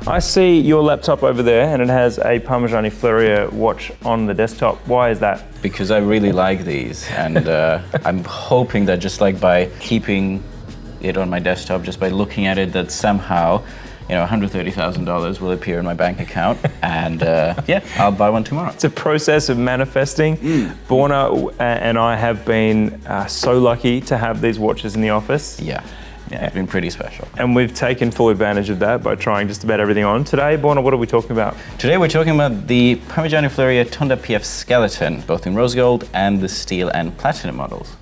I see your laptop over there and it has a Parmigiani Fleurier watch on the desktop. Why is that? Because I really like these, and I'm hoping that just like by keeping it on my desktop, just by looking at it, that somehow, $130,000 will appear in my bank account, and yeah, I'll buy one tomorrow. It's a process of manifesting. Borna and I have been so lucky to have these watches in the office. Yeah, it's been pretty special. And we've taken full advantage of that by trying just about everything on. Today, Borna, what are we talking about? Today we're talking about the Parmigiani Fleurier Tonda PF Skeleton, both in rose gold and the steel and platinum models.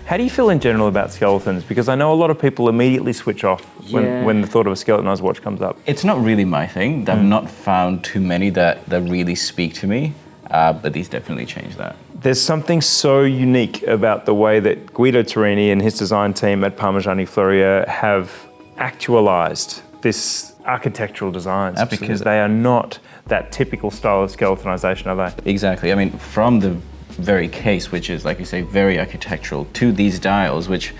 How do you feel in general about skeletons? Because I know a lot of people immediately switch off when the thought of a skeletonized watch comes up. It's not really my thing. I've not found too many that really speak to me, but these definitely change that. There's something so unique about the way that Guido Terreni and his design team at Parmigiani Fleurier have actualized this architectural designs. Absolutely. Because they are not that typical style of skeletonization, are they? Exactly. I mean, from the very case, which is, like you say, very architectural, to these dials, which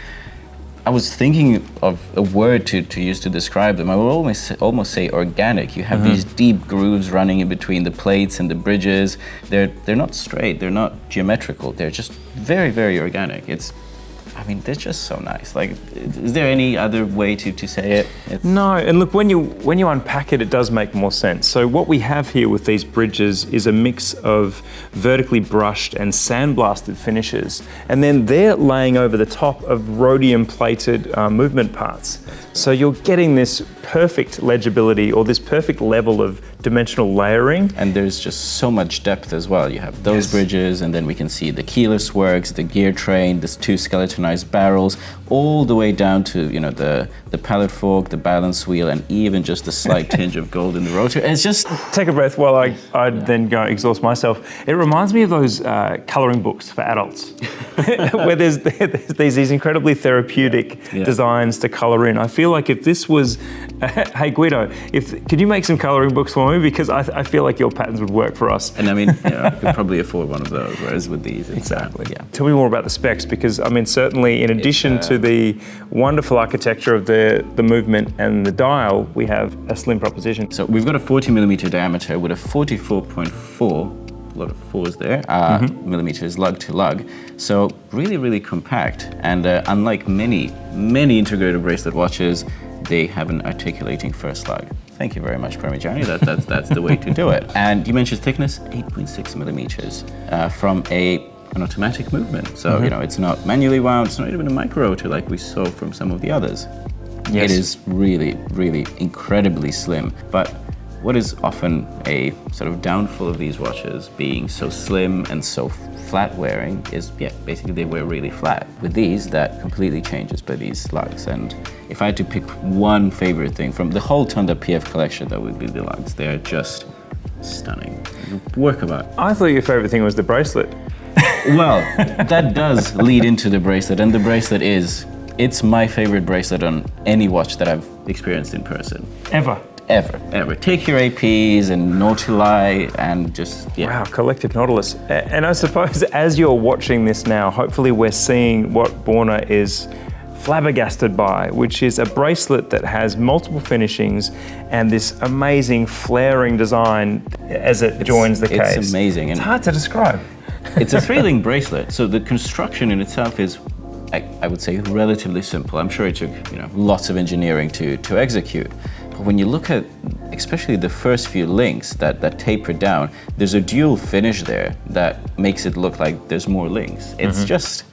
I was thinking of a word to use to describe them. I would almost say organic. You have these deep grooves running in between the plates and the bridges. They're not straight, they're not geometrical, they're just very, very organic. They're just so nice. Like, is there any other way to say it? No, and look, when you unpack it, it does make more sense. So what we have here with these bridges is a mix of vertically brushed and sandblasted finishes, and then they're laying over the top of rhodium-plated movement parts. So you're getting this perfect legibility, or this perfect level of dimensional layering. And there's just so much depth as well. You have those bridges, and then we can see the keyless works, the gear train, the two skeletonized barrels, all the way down to the pallet fork, the balance wheel, and even just a slight tinge of gold in the rotor. It's just... Take a breath while I then go exhaust myself. It reminds me of those coloring books for adults, where there's these incredibly therapeutic designs to color in. I feel like if this was, hey Guido, could you make some coloring books for me? Because I feel like your patterns would work for us. And I could probably afford one of those, whereas with these, exactly. Tell me more about the specs, because certainly in addition to the wonderful architecture of the movement and the dial, we have a slim proposition. So we've got a 40mm diameter with a 44.4, a lot of fours there, millimeters lug to lug. So really, really compact. And unlike many integrated bracelet watches, they have an articulating first lug. Thank you very much, Parmigiani. That's the way to do it. And you mentioned thickness, 8.6 millimeters from an automatic movement. So, it's not manually wound, it's not even a micro rotor like we saw from some of the others. Yes. It is really, really incredibly slim. But what is often a sort of downfall of these watches being so slim and so flat wearing is, basically they wear really flat. With these, that completely changes by these lugs. And if I had to pick one favorite thing from the whole Tonda PF collection, that would be the lugs. They're just stunning. Work of art. I thought your favorite thing was the bracelet. Well, that does lead into the bracelet, and the bracelet it's my favorite bracelet on any watch that I've experienced in person. Ever? Ever. Take your APs and Nautili and just, Wow, collective Nautilus. And I suppose as you're watching this now, hopefully we're seeing what Borna is flabbergasted by, which is a bracelet that has multiple finishings and this amazing flaring design as it joins the case. It's amazing. It's hard to describe. It's a 3-link bracelet, so the construction in itself is, I would say, relatively simple. I'm sure it took lots of engineering to execute. But when you look at, especially the first few links that taper down, there's a dual finish there that makes it look like there's more links. It's just,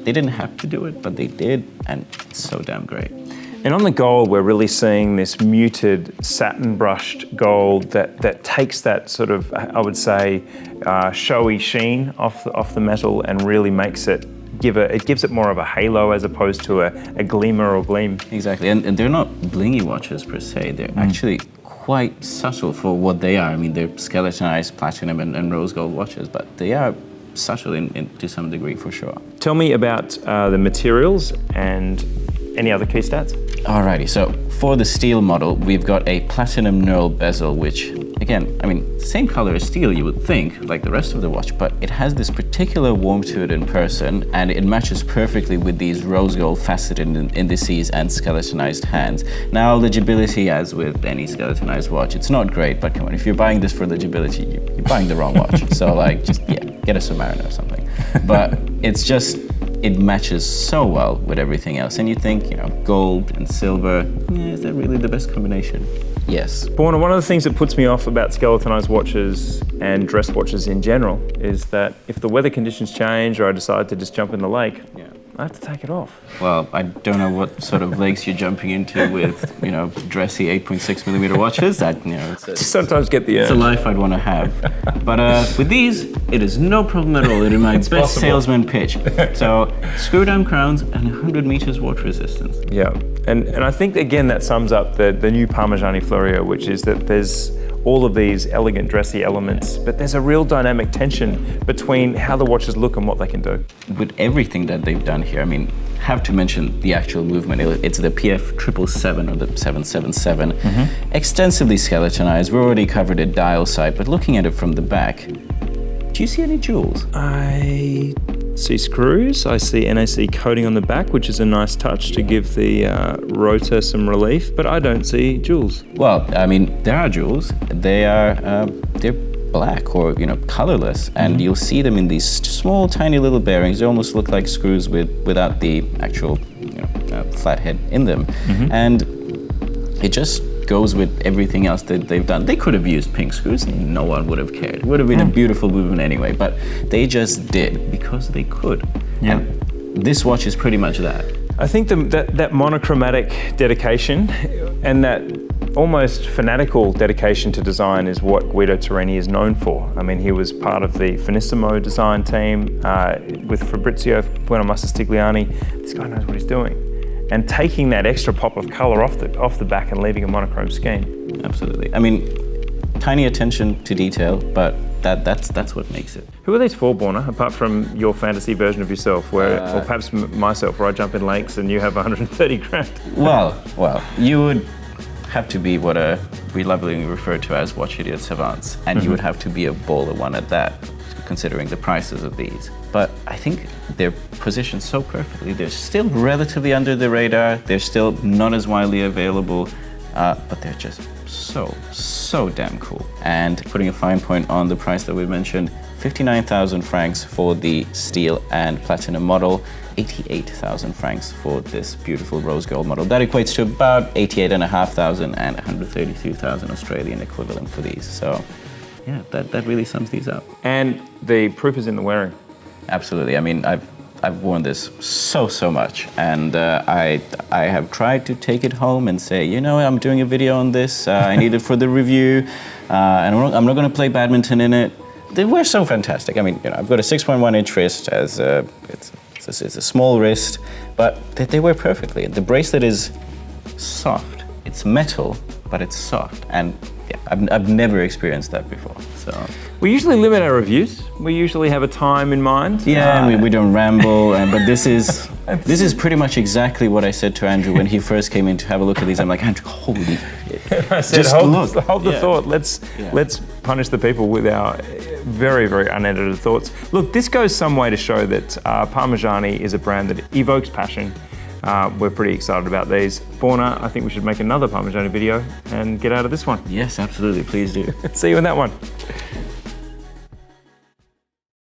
they didn't have to do it, but they did, and it's so damn great. And on the gold, we're really seeing this muted satin brushed gold that takes that sort of, I would say, showy sheen off the metal and really makes it gives it more of a halo as opposed to a gleamer or gleam. Exactly, and they're not blingy watches per se. They're actually quite subtle for what they are. I mean, they're skeletonized platinum and rose gold watches, but they are subtle to some degree for sure. Tell me about the materials and any other key stats? Alrighty, so for the steel model, we've got a platinum knurled bezel, which again, I mean, same color as steel, you would think, like the rest of the watch, but it has this particular warmth to it in person, and it matches perfectly with these rose gold faceted indices and skeletonized hands. Now, legibility, as with any skeletonized watch, it's not great, but come on, if you're buying this for legibility, you're buying the wrong watch. So like, just, yeah, get a Submariner or something. But it's just, it matches so well with everything else. And you think, you know, gold and silver, is that really the best combination? Yes. Borna, one of the things that puts me off about skeletonized watches and dress watches in general is that if the weather conditions change or I decide to just jump in the lake, I have to take it off. Well, I don't know what sort of lakes you're jumping into with, you know, dressy 8.6mm watches. That, you know, Sometimes get the it's a life I'd want to have. But with these, it is no problem at all. It is my best possible. salesman pitch. So screw down crowns and 100 meters water resistance. Yeah, and I think again that sums up the new Parmigiani Fleurier, which is that there's all of these elegant dressy elements, but there's a real dynamic tension between how the watches look and what they can do. With everything that they've done here, I mean, have to mention the actual movement. It's the PF 777 or the 777, extensively skeletonized. We already covered it dial side, but looking at it from the back, do you see any jewels? I see screws, I see NAC coating on the back, which is a nice touch to give the rotor some relief, but I don't see jewels. Well, I mean, there are jewels. They're black or, you know, colorless, and you'll see them in these small, tiny little bearings. They almost look like screws without the actual, you know, flathead in them, and it just goes with everything else that they've done. They could have used pink screws, and no one would have cared. It would have been a beautiful movement anyway, but they just did because they could. Yeah. And this watch is pretty much that. I think that monochromatic dedication and that almost fanatical dedication to design is what Guido Terreni is known for. I mean, he was part of the Finissimo design team with Fabrizio Buonamassa-Stigliani. This guy knows what he's doing. And taking that extra pop of color off the back and leaving a monochrome scheme. Absolutely. I mean, tiny attention to detail, but that's what makes it. Who are these for, Borna, apart from your fantasy version of yourself, where, or perhaps myself, where I jump in lakes and you have 130 grand? Well, you would have to be what we lovingly refer to as watch idiot savants, and you would have to be a baller one at that, considering the prices of these. But I think they're positioned so perfectly. They're still relatively under the radar. They're still not as widely available, but they're just so damn cool. And putting a fine point on the price that we mentioned, 59,000 francs for the steel and platinum model, 88,000 francs for this beautiful rose gold model. That equates to about 88,500 and 132,000 Australian equivalent for these. So yeah, that really sums these up. And the proof is in the wearing. Absolutely. I mean, I've worn this so much, and I have tried to take it home and say, you know, I'm doing a video on this. I need it for the review, and I'm not going to play badminton in it. They were so fantastic. I mean, you know, I've got a 6.1 inch wrist as it's a small wrist, but they wear perfectly. The bracelet is soft. It's metal, but it's soft, and yeah, I've never experienced that before. So we usually limit our reviews. We usually have a time in mind. Yeah, we don't ramble, but this is pretty much exactly what I said to Andrew when he first came in to have a look at these. I'm like, Andrew, holy shit. I said, hold the thought. Let's punish the people with our very unedited thoughts. Look, this goes some way to show that Parmigiani is a brand that evokes passion. We're pretty excited about these. Borna, I think we should make another Parmigiani video and get out of this one. Yes, absolutely. Please do. See you in that one.